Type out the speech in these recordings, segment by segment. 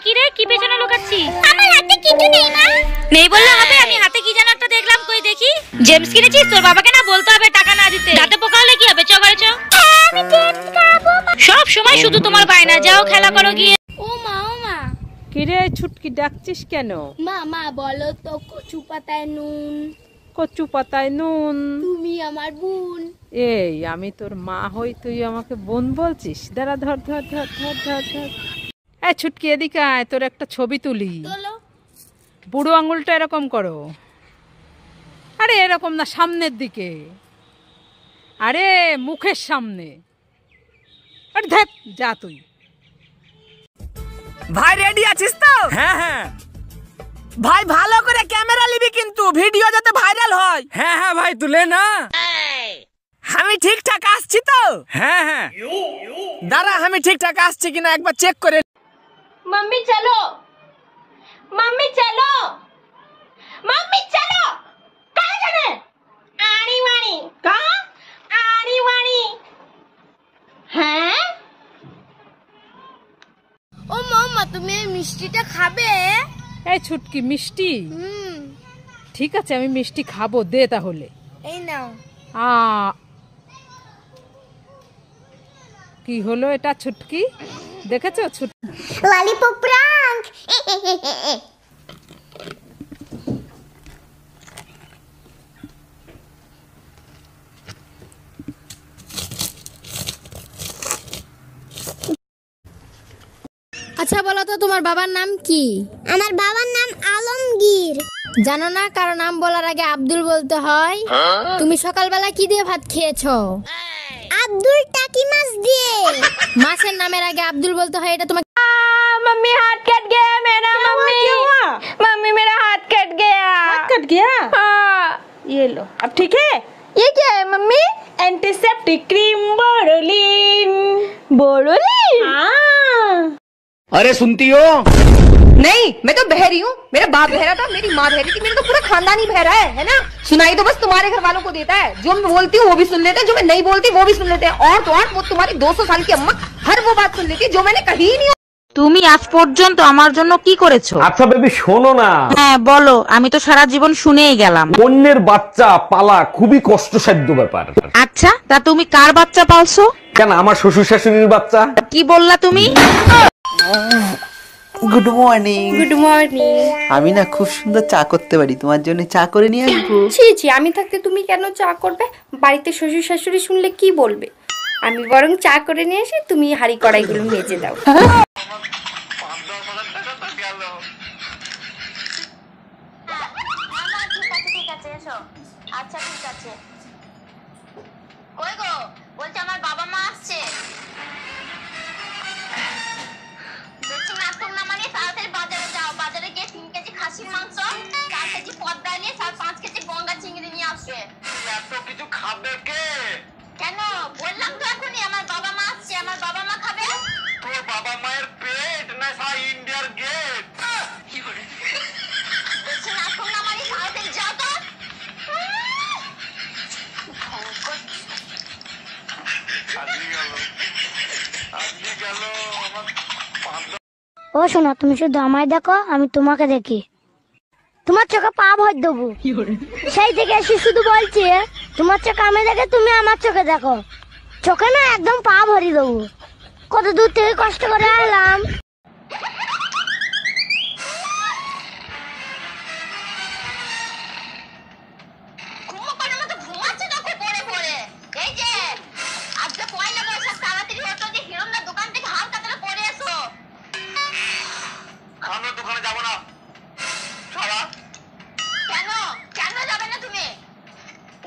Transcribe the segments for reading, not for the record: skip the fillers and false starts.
কি রে, কি পেছনে লুকাচ্ছিস? আমার হাতে কিছু নেই মা। নেই বললে হবে? আমি হাতে কি যেন একটা দেখলাম, কই দেখি। জেমস কিনেছিস? তোর বাবাকে না বলতে হবে টাকা না দিতে। দাঁতে পোকা হলে কি হবে? চ ঘরে চ। আমি জেমস খাবো। সব সময় শুধু তোমার বায়না, যাও খেলা করো গিয়ে। ও মা কিরে ছুটকি, ডাকছিস কেন? মা বলো তো, কচু পাতায় নুন। কচু পাতায় নুন? তুমি আমার বোন। এই আমি তোর মা হই, তুই আমাকে বোন বলছিস? দাঁড়া, ধর ধর ধর ধর ধর ধর। এই ছুটকি এদিকে আয়, তোর একটা ছবি তুলি। তোলো। বুড়ো আঙুলটা এরকম করো। আরে এরকম না, সামনের দিকে। আরে মুখের সামনে। আরে দেখ, যা তুই। ভাই রেডি আছিস তো? হ্যাঁ হ্যাঁ ভাই ভালো করে ক্যামেরা নিবি কিন্তু, ভিডিও যাতে ভাইরাল হয়। হ্যাঁ হ্যাঁ ভাই, তুলে না। আমি ঠিকঠাক আসছি তো? হ্যাঁ হ্যাঁ দাঁড়া, আমি ঠিকঠাক আসছি কিনা একবার চেক করে। मम्मी चलो, मम्मी चलो, मम्मी चलो। कहाँ जाना है? आनी वाणी। कहाँ? आनी वाणी। हैं? ও মাম্মা, তুমি এই মিষ্টিটা খাবে? এই ছুটকি, মিষ্টি? ঠিক আছে, আমি মিষ্টি খাবো, দে তাহলে। এই নাও। কি হলো এটা ছুটকি? দেখেছো ছুটকি? Lollipop prank. আচ্ছা বলো তো, তোমার বাবার নাম কি? আমার বাবার নাম আলমগীর। জানো না কারো নাম বলার আগে আব্দুল বলতে হয়? তুমি সকালবেলা কি দিয়ে ভাত খেয়েছো? আব্দুল টাকি মাছ দিয়ে। মাছের নামের আগে আব্দুল বলতে হয়, এটা তোমাকে। मम्मी हाथ कट गया मेरा। मम्मी मम्मी मेरा हाथ कट गया। हाथ कट गया? हाँ। ये लो, अब ठीक है? ये क्या है mummy? Antiseptic cream Boroline. Boroline? हाँ। अरे सुनती हो? नहीं, मैं तो बहरी हूँ। मेरा बाप बहरा था, मेरी माँ बहरी थी, मेरा तो पूरा खानदान ही बहरा है ना? सुनाई तो बस तुम्हारे घर वालों को देता है। जो मैं बोलती हूँ वो भी सुन लेते हैं, जो मैं नहीं बोलती वो भी सुन लेते हैं। और तो और वो तुम्हारी 200 साल की अम्मा हर वो बात सुन लेती है जो मैंने कही ही नहीं। তুমি আজ পর্যন্ত আমার জন্য কি করেছো? আচ্ছা বেবি, শোনো না। হ্যাঁ বলো, আমি তো সারা জীবন শুনেই গেলাম। অন্যের বাচ্চা পালা খুবই কষ্টসাধ্য ব্যাপার। আচ্ছা, তা তুমি কার বাচ্চা পালছো? কেন, আমার শ্বশুর শাশুড়ির বাচ্চা। কি বললা তুমি? Good morning. Good morning. আমি না খুব সুন্দর চা করতে পারি, তোমার জন্য চা করে নিয়ে আসবো। ছি ছি, আমি থাকতে তুমি কেন চা করবে? বাড়িতে শ্বশুর শাশুড়ি শুনলে কি বলবে? আমি বরং চা করে নিয়ে এসে তুমি হাঁড়ি কড়াইগুলো মেজে দাও। ঠিক আছে, এসো। আচ্ছা ঠিক আছে। কই গো? বলছি আমার বাবা মা আসছে। বলছি নাটক না মানে তাড়াতাড়ি বাজারে যাও। বাজারে গিয়ে 3 কেজি খাসির মাংস, 4 কেজি পদ্মা ইলিশ আর 5 কেজি গঙ্গা চিংড়ি নিয়ে আসবে। এত কিছু খাবে কে? কেন? বললাম তো এখনই আমার বাবা মা আসছে, আমার বাবা মা খাবে। তোর বাবা মায়ের পেট না সা ইন্ডিয়ার গেট? বলছি নাটক না মানে তাড়াতাড়ি যাও তো। আজকে গেল আমার ও শোনো, তুমি শুধু আমায় দেখো, আমি তোমাকে দেখি। তোমার চোখে পা ভর দেবো। সেই থেকে এসে শুধু বলছি, তোমার চোখে আমি দেখে তুমি আমার চোখে দেখো। চোখে না একদম পা ভরি দেবো। কত দূর থেকে কষ্ট করে এলাম। খানোর দোকানে যাবো না সারা। কেন? কেন যাবে না তুমি?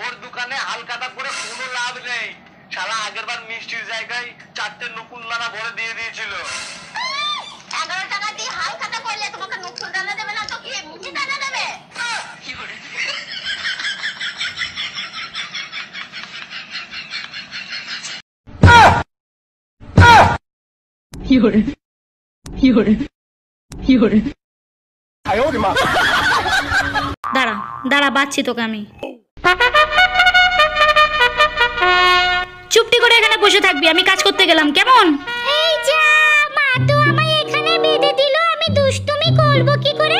ওর দোকানে হালকাটা করে কোনো লাভ নেই। শালা আগের বার মিষ্টির জায়গায় 4টে নকুলদানা ভরে দিয়ে দিয়েছিল। 11 টাকা দিয়ে হালকাটা করলে তোমাকে নকুল দানা দেবে না তো কি মিষ্টি দানা দেবে? দাঁড়া দাঁড়া, বাচ্ছি তোকে আমি। চুপটি করে এখানে বসে থাকবি, আমি কাজ করতে গেলাম, কেমন? এই যা, মা তো আমায় এখানে বেঁধে দিল, আমি করবো কি করে?